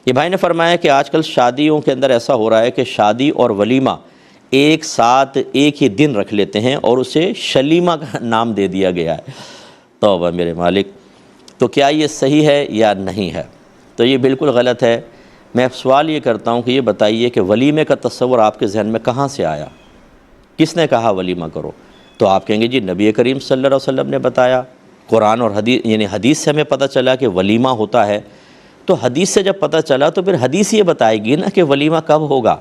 یہ بھائی نے فرمایا کہ آج کل شادیوں کے اندر ایسا ہو رہا ہے کہ شادی اور ولیمہ ایک ساتھ ایک ہی دن رکھ لیتے ہیں اور اسے شلیمہ کا نام دے دیا گیا ہے۔ توبہ میرے مالک، تو کیا یہ صحیح ہے یا نہیں ہے؟ تو یہ بالکل غلط ہے۔ میں سوال یہ کرتا ہوں کہ یہ بتائیے کہ ولیمے کا تصور آپ کے ذہن میں کہاں سے آیا؟ کس نے کہا ولیمہ کرو؟ تو آپ کہیں گے جی نبی کریم صلی اللہ علیہ وسلم نے بتایا، قرآن اور حدیث، یعنی حدیث سے ہمیں پتہ چلا کہ ولیمہ ہوتا ہے۔ تو حدیث سے جب پتہ چلا تو پھر حدیث یہ بتائے گی نا کہ ولیمہ کب ہوگا،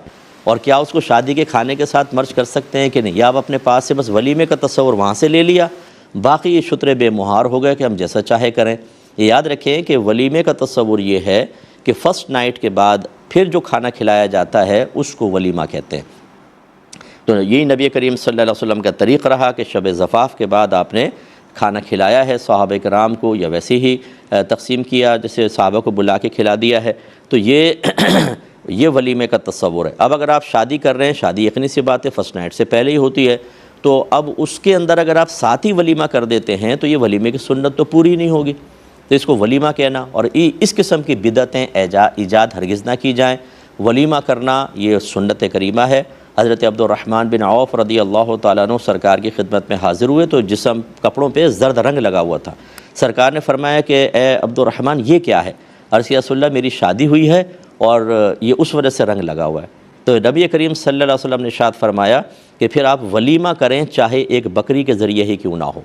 اور کیا اس کو شادی کے کھانے کے ساتھ مرج کر سکتے ہیں کہ نہیں، یا آپ اپنے پاس سے بس ولیمے کا تصور وہاں سے لے لیا، باقی یہ شترے بے مہار ہو گئے کہ ہم جیسا چاہے کریں۔ یہ یاد رکھیں کہ ولیمے کا تصور یہ ہے کہ فرسٹ نائٹ کے بعد پھر جو کھانا کھلایا جاتا ہے اس کو ولیمہ کہتے ہیں۔ تو یہی نبی کریم صلی اللہ علیہ وسلم کا طریق رہا کہ شب زفاف کے بعد آپ نے کھانا کھلایا ہے صحابہ کرام کو، یا ویسے ہی تقسیم کیا جیسے صحابہ کو بلا کے کھلا دیا ہے۔ تو یہ ولیمے کا تصور ہے۔ اب اگر آپ شادی کر رہے ہیں، شادی یقینی سی بات ہے فرسٹ نائٹ سے پہلے ہی ہوتی ہے، تو اب اس کے اندر اگر آپ ساتھ ہی ولیمہ کر دیتے ہیں تو یہ ولیمے کی سنت تو پوری نہیں ہوگی، تو اس کو ولیمہ کہنا اور اس قسم کی بدعتیں ایجاد ہرگز نہ کی جائیں۔ ولیمہ کرنا یہ سنت کریمہ ہے۔ حضرت عبد الرحمن بن عوف رضی اللہ تعالیٰ عنہ سرکار کی خدمت میں حاضر ہوئے تو جسم کپڑوں پہ زرد رنگ لگا ہوا تھا۔ سرکار نے فرمایا کہ اے عبد الرحمن یہ کیا ہے؟ عرض یا رسول اللہ میری شادی ہوئی ہے اور یہ اس وجہ سے رنگ لگا ہوا ہے۔ تو نبی کریم صلی اللہ علیہ وسلم نے ارشاد فرمایا کہ پھر آپ ولیمہ کریں چاہے ایک بکری کے ذریعے ہی کیوں نہ ہو۔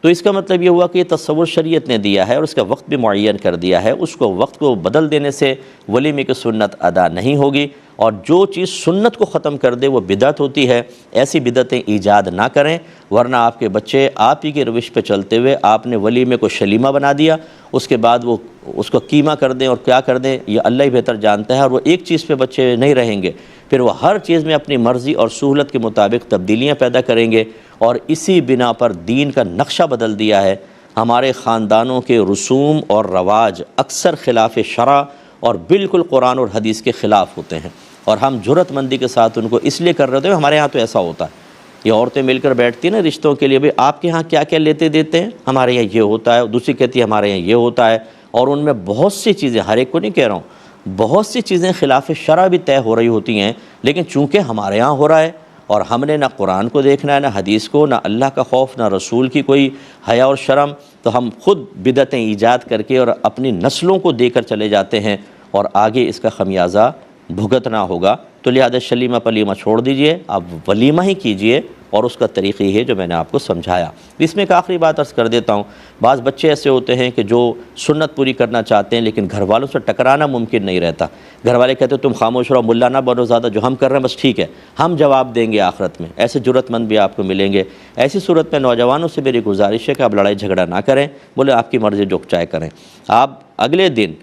تو اس کا مطلب یہ ہوا کہ یہ تصور شریعت نے دیا ہے اور اس کا وقت بھی معین کر دیا ہے، اس کو وقت کو بدل دینے سے ولیمے کی سنت ادا نہیں ہوگی، اور جو چیز سنت کو ختم کر دے وہ بدعت ہوتی ہے۔ ایسی بدعتیں ایجاد نہ کریں، ورنہ آپ کے بچے آپ ہی کے روش پہ چلتے ہوئے آپ نے ولیمے کو شلیمہ بنا دیا، اس کے بعد وہ اس کو قیمہ کر دیں اور کیا کر دیں یہ اللہ ہی بہتر جانتا ہے، اور وہ ایک چیز پہ بچے نہیں رہیں گے، پھر وہ ہر چیز میں اپنی مرضی اور سہولت کے مطابق تبدیلیاں پیدا کریں گے، اور اسی بنا پر دین کا نقشہ بدل دیا ہے۔ ہمارے خاندانوں کے رسوم اور رواج اکثر خلاف شرع اور بالکل قرآن اور حدیث کے خلاف ہوتے ہیں، اور ہم جرأت مندی کے ساتھ ان کو اس لیے کر رہے ہوتے ہیں ہمارے ہاں تو ایسا ہوتا ہے۔ یہ عورتیں مل کر بیٹھتی ہیں نا رشتوں کے لیے، بھئی آپ کے ہاں کیا کیا لیتے دیتے ہیں؟ ہمارے یہاں یہ ہوتا ہے، دوسری کہتی ہے ہمارے یہاں یہ ہوتا ہے، اور ان میں بہت سی چیزیں، ہر ایک کو نہیں کہہ رہا ہوں، بہت سی چیزیں خلاف شرع بھی طے ہو رہی ہوتی ہیں، لیکن چونکہ ہمارے ہاں ہو رہا ہے اور ہم نے نہ قرآن کو دیکھنا ہے نہ حدیث کو، نہ اللہ کا خوف نہ رسول کی کوئی حیا اور شرم، تو ہم خود بدعتیں ایجاد کر کے اور اپنی نسلوں کو دے کر چلے جاتے ہیں، اور آگے اس کا خمیازہ بھگتنا ہوگا۔ تو لہذا شلیمہ پلیمہ چھوڑ دیجئے، آپ ولیمہ ہی کیجئے، اور اس کا طریقہ یہ ہے جو میں نے آپ کو سمجھایا۔ اس میں ایک آخری بات عرض کر دیتا ہوں، بعض بچے ایسے ہوتے ہیں کہ جو سنت پوری کرنا چاہتے ہیں لیکن گھر والوں سے ٹکرانا ممکن نہیں رہتا۔ گھر والے کہتے ہیں تم خاموش رہو، ملا نہ بنو زیادہ، جو ہم کر رہے ہیں بس ٹھیک ہے، ہم جواب دیں گے آخرت میں۔ ایسے جرأت مند بھی آپ کو ملیں گے۔ ایسی صورت میں نوجوانوں سے میری گزارش ہے کہ آپ لڑائی جھگڑا نہ کریں، بولے آپ کی مرضی جو چاہے کریں۔ آپ اگلے دن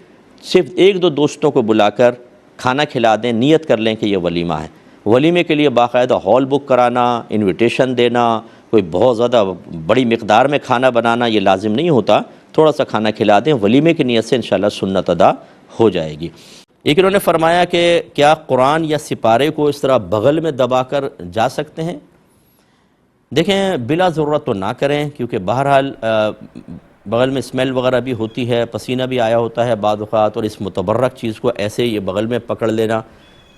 صرف ایک دو دوستوں کو بلا کر کھانا کھلا دیں، نیت کر لیں کہ یہ ولیمہ ہے۔ ولیمے کے لیے باقاعدہ ہال بک کرانا، انویٹیشن دینا، کوئی بہت زیادہ بڑی مقدار میں کھانا بنانا یہ لازم نہیں ہوتا، تھوڑا سا کھانا کھلا دیں، ولیمے کی نیت سے انشاءاللہ سنت ادا ہو جائے گی۔ ایک انہوں نے فرمایا کہ کیا قرآن یا سپارے کو اس طرح بغل میں دبا کر جا سکتے ہیں؟ دیکھیں بلا ضرورت تو نہ کریں، کیونکہ بہرحال بغل میں اسمیل وغیرہ بھی ہوتی ہے، پسینہ بھی آیا ہوتا ہے بعض اوقات، اور اس متبرک چیز کو ایسے یہ بغل میں پکڑ لینا،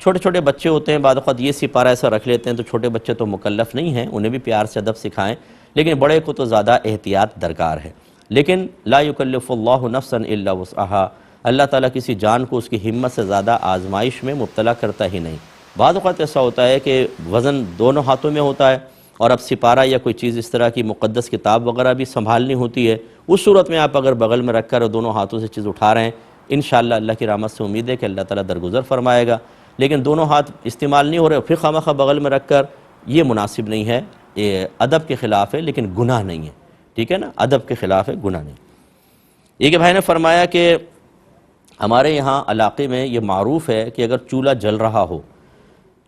چھوٹے چھوٹے بچے ہوتے ہیں بعض اوقات یہ سپارہ ایسا رکھ لیتے ہیں، تو چھوٹے بچے تو مکلف نہیں ہیں، انہیں بھی پیار سے ادب سکھائیں، لیکن بڑے کو تو زیادہ احتیاط درکار ہے۔ لیکن لا یکلف اللہ نفسا الا وسعہا، اللہ تعالیٰ کسی جان کو اس کی ہمت سے زیادہ آزمائش میں مبتلا کرتا ہی نہیں۔ بعض اوقات ایسا ہوتا ہے کہ وزن دونوں ہاتھوں میں ہوتا ہے، اور اب سپارہ یا کوئی چیز اس طرح کی مقدس کتاب وغیرہ بھی سنبھالنی ہوتی ہے، اس صورت میں آپ اگر بغل میں رکھ کر دونوں ہاتھوں سے چیز اٹھا رہے ہیں، انشاءاللہ اللہ کی رحمت سے امید ہے کہ اللہ تعالیٰ درگزر فرمائے گا۔ لیکن دونوں ہاتھ استعمال نہیں ہو رہے پھر خواہ مخواہ بغل میں رکھ کر، یہ مناسب نہیں ہے، یہ ادب کے خلاف ہے، لیکن گناہ نہیں ہے، ٹھیک ہے نا، ادب کے خلاف ہے، گناہ نہیں۔ ایک بھائی نے فرمایا کہ ہمارے یہاں علاقے میں یہ معروف ہے کہ اگر چولہا جل رہا ہو،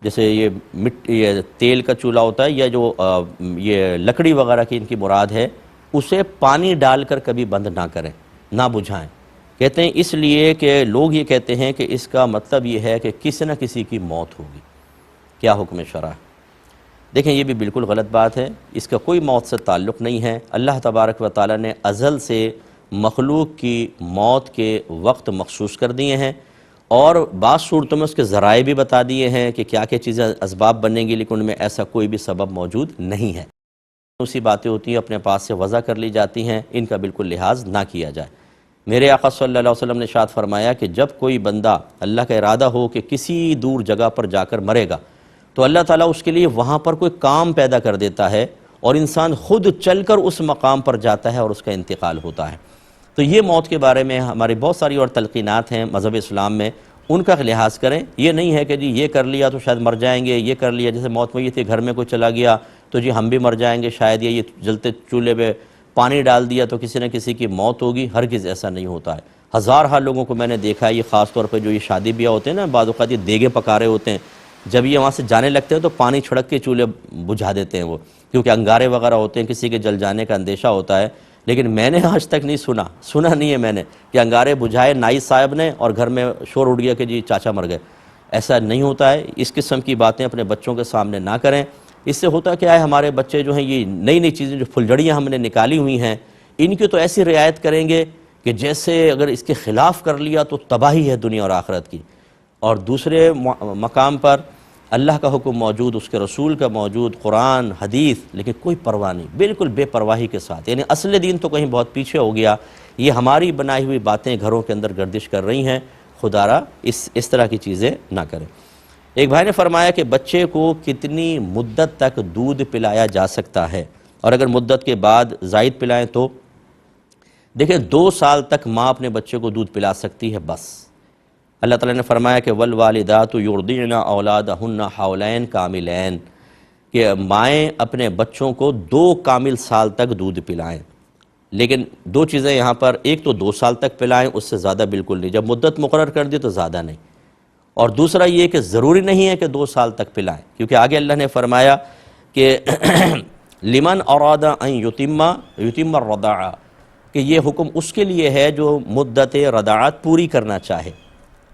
جیسے یہ تیل کا چولہا ہوتا ہے یا جو یہ لکڑی وغیرہ کی ان کی مراد ہے، اسے پانی ڈال کر کبھی بند نہ کریں، نہ بجھائیں۔ کہتے ہیں اس لیے کہ لوگ یہ کہتے ہیں کہ اس کا مطلب یہ ہے کہ کسی نہ کسی کی موت ہوگی۔ کیا حکم شرع ہے؟ دیکھیں یہ بھی بالکل غلط بات ہے، اس کا کوئی موت سے تعلق نہیں ہے۔ اللہ تبارک و تعالیٰ نے ازل سے مخلوق کی موت کے وقت مخصوص کر دیے ہیں، اور بعض صورتوں میں اس کے ذرائع بھی بتا دیے ہیں کہ کیا کیا چیزیں اسباب بنیں گی، لیکن ان میں ایسا کوئی بھی سبب موجود نہیں ہے۔ اسی باتیں ہوتی ہیں اپنے پاس سے وضع کر لی جاتی ہیں، ان کا بالکل لحاظ نہ کیا جائے۔ میرے آقا صلی اللہ علیہ وسلم نے ارشاد فرمایا کہ جب کوئی بندہ اللہ کا ارادہ ہو کہ کسی دور جگہ پر جا کر مرے گا تو اللہ تعالیٰ اس کے لیے وہاں پر کوئی کام پیدا کر دیتا ہے اور انسان خود چل کر اس مقام پر جاتا ہے اور اس کا انتقال ہوتا ہے۔ تو یہ موت کے بارے میں ہماری بہت ساری اور تلقینات ہیں مذہب اسلام میں، ان کا لحاظ کریں۔ یہ نہیں ہے کہ جی یہ کر لیا تو شاید مر جائیں گے، یہ کر لیا جیسے موت ہوئی تھی گھر میں کوئی چلا گیا تو جی ہم بھی مر جائیں گے شاید، یہ جلتے چولہے پہ پانی ڈال دیا تو کسی نہ کسی کی موت ہوگی۔ ہرگز ایسا نہیں ہوتا ہے۔ ہزارہ لوگوں کو میں نے دیکھا ہے، یہ خاص طور پہ جو یہ شادی بیاہ ہوتے ہیں نا، بعض اوقات یہ دیگے پکا رہے ہوتے ہیں، جب یہ وہاں سے جانے لگتے ہیں تو پانی چھڑک کے چولہے بجھا دیتے ہیں وہ، کیونکہ انگارے وغیرہ ہوتے ہیں، کسی کے جل جانے کا اندیشہ ہوتا ہے۔ لیکن میں نے آج تک نہیں سنا نہیں ہے میں نے کہ انگارے بجھائے نائی صاحب نے اور گھر میں شور اٹھ گیا کہ جی چاچا مر گئے۔ ایسا نہیں ہوتا ہے۔ اس قسم کی باتیں اپنے بچوں کے سامنے نہ کریں۔ اس سے ہوتا کیا ہے، ہمارے بچے جو ہیں یہ نئی نئی چیزیں جو پھلجھڑیاں ہم نے نکالی ہوئی ہیں ان کی تو ایسی رعایت کریں گے کہ جیسے اگر اس کے خلاف کر لیا تو تباہی ہے دنیا اور آخرت کی۔ اور دوسرے مقام پر اللہ کا حکم موجود، اس کے رسول کا موجود، قرآن حدیث، لیکن کوئی پرواہ نہیں، بالکل بے پرواہی کے ساتھ، یعنی اصل دین تو کہیں بہت پیچھے ہو گیا۔ یہ ہماری بنائی ہوئی باتیں گھروں کے اندر گردش کر رہی ہیں۔ خدا را اس طرح کی چیزیں نہ کریں۔ ایک بھائی نے فرمایا کہ بچے کو کتنی مدت تک دودھ پلایا جا سکتا ہے، اور اگر مدت کے بعد زائد پلائیں تو؟ دیکھیں 2 سال تک ماں اپنے بچے کو دودھ پلا سکتی ہے بس۔ اللہ تعالیٰ نے فرمایا کہ والوالدات یرضعن اولادہن حولین کاملین، کہ مائیں اپنے بچوں کو 2 کامل سال تک دودھ پلائیں۔ لیکن 2 چیزیں یہاں پر، ایک تو 2 سال تک پلائیں، اس سے زیادہ بالکل نہیں، جب مدت مقرر کر دی تو زیادہ نہیں۔ اور دوسرا یہ کہ ضروری نہیں ہے کہ 2 سال تک پلائیں، کیونکہ آگے اللہ نے فرمایا کہ لمن اراد ان یتم الرضاعہ، کہ یہ حکم اس کے لیے ہے جو مدت رضاعت پوری کرنا چاہے۔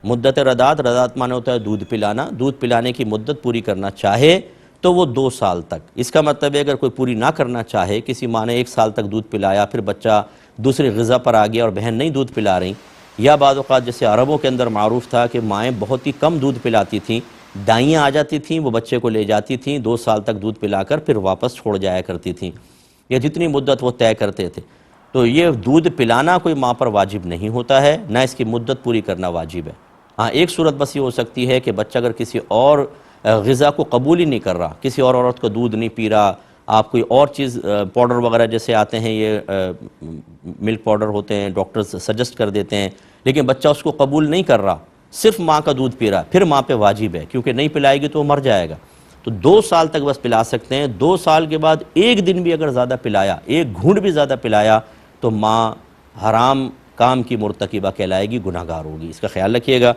مدت رضاعت معنی ہوتا ہے دودھ پلانا، دودھ پلانے کی مدت پوری کرنا چاہے تو وہ 2 سال تک۔ اس کا مطلب ہے اگر کوئی پوری نہ کرنا چاہے، کسی ماں نے 1 سال تک دودھ پلایا، پھر بچہ دوسری غذا پر آ گیا اور بہن نہیں دودھ پلا رہی، یا بعض اوقات جیسے عربوں کے اندر معروف تھا کہ مائیں بہت ہی کم دودھ پلاتی تھیں، دائیاں آ جاتی تھیں، وہ بچے کو لے جاتی تھیں، 2 سال تک دودھ پلا کر پھر واپس چھوڑ جایا کرتی تھیں، یا جتنی مدت وہ طے کرتے تھے۔ تو یہ دودھ پلانا کوئی ماں پر واجب نہیں ہوتا ہے، نہ اس کی مدت پوری کرنا واجب ہے۔ ہاں ایک صورت بس یہ ہو سکتی ہے کہ بچہ اگر کسی اور غذا کو قبول ہی نہیں کر رہا، کسی اور عورت کو دودھ نہیں پی رہا، آپ کوئی اور چیز پاؤڈر وغیرہ جیسے آتے ہیں، یہ ملک پاؤڈر ہوتے ہیں، ڈاکٹرز سجسٹ کر دیتے ہیں، لیکن بچہ اس کو قبول نہیں کر رہا، صرف ماں کا دودھ پی رہا، پھر ماں پہ واجب ہے، کیونکہ نہیں پلائے گی تو وہ مر جائے گا۔ تو 2 سال تک بس پلا سکتے ہیں۔ 2 سال کے بعد 1 دن بھی اگر زیادہ پلایا، 1 گھونٹ بھی زیادہ پلایا تو ماں حرام کام کی مرتکبہ کہلائے گی، گناہگار ہوگی۔ اس کا خیال رکھیے گا۔